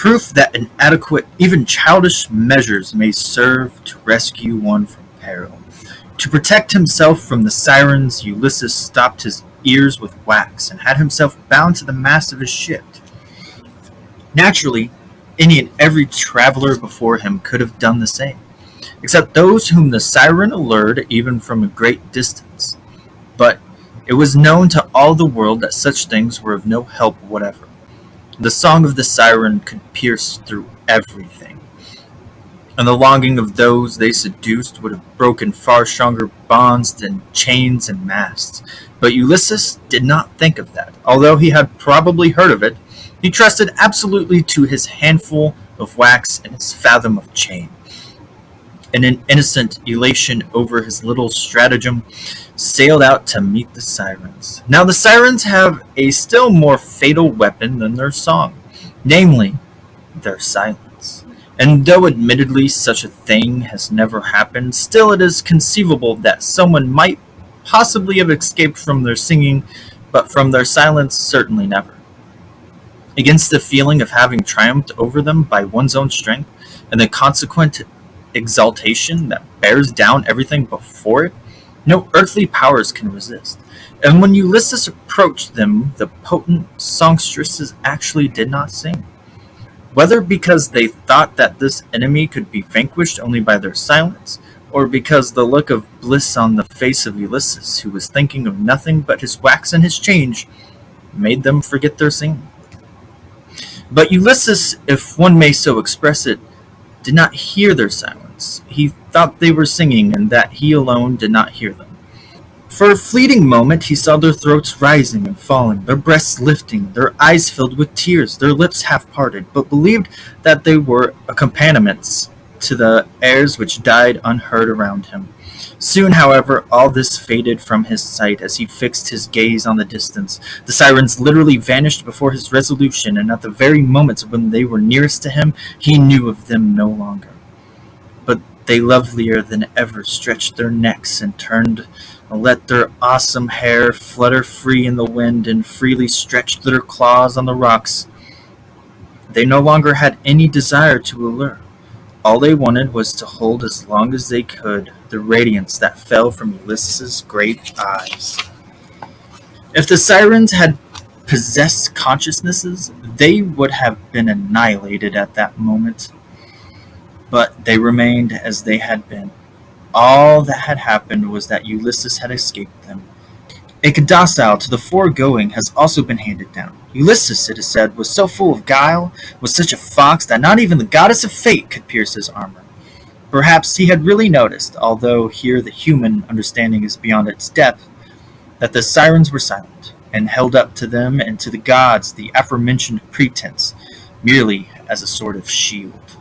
proof that inadequate, even childish measures may serve to rescue one from peril. To protect himself from the sirens, Ulysses stopped his ears with wax and had himself bound to the mast of his ship. Naturally, any and every traveler before him could have done the same, except those whom the siren allured even from a great distance. But it was known to all the world that such things were of no help whatever. The song of the siren could pierce through everything, and the longing of those they seduced would have broken far stronger bonds than chains and masts. But Ulysses did not think of that. Although he had probably heard of it, he trusted absolutely to his handful of wax and his fathom of chain. In an innocent elation over his little stratagem, sailed out to meet the sirens. Now the sirens have a still more fatal weapon than their song, namely, their silence. And though admittedly such a thing has never happened, still it is conceivable that someone might possibly have escaped from their singing, but from their silence certainly never. Against the feeling of having triumphed over them by one's own strength, and the consequent exaltation that bears down everything before it, no earthly powers can resist. And when Ulysses approached them, the potent songstresses actually did not sing. Whether because they thought that this enemy could be vanquished only by their silence, or because the look of bliss on the face of Ulysses, who was thinking of nothing but his wax and his change, made them forget their singing. But Ulysses, if one may so express it, did not hear their silence. He thought they were singing, and that he alone did not hear them. For a fleeting moment he saw their throats rising and falling, their breasts lifting, their eyes filled with tears, their lips half parted, but believed that they were accompaniments to the airs which died unheard around him. Soon, however, all this faded from his sight as he fixed his gaze on the distance. The sirens literally vanished before his resolution, and at the very moments when they were nearest to him, he knew of them no longer. But they lovelier than ever stretched their necks and turned and let their awesome hair flutter free in the wind and freely stretched their claws on the rocks. They no longer had any desire to allure. All they wanted was to hold as long as they could the radiance that fell from Ulysses' great eyes. If the sirens had possessed consciousnesses, they would have been annihilated at that moment. But they remained as they had been. All that had happened was that Ulysses had escaped them. A codicil to the foregoing has also been handed down. Ulysses, it is said, was so full of guile, was such a fox, that not even the goddess of fate could pierce his armor. Perhaps he had really noticed, although here the human understanding is beyond its depth, that the sirens were silent, and held up to them and to the gods the aforementioned pretense, merely as a sort of shield.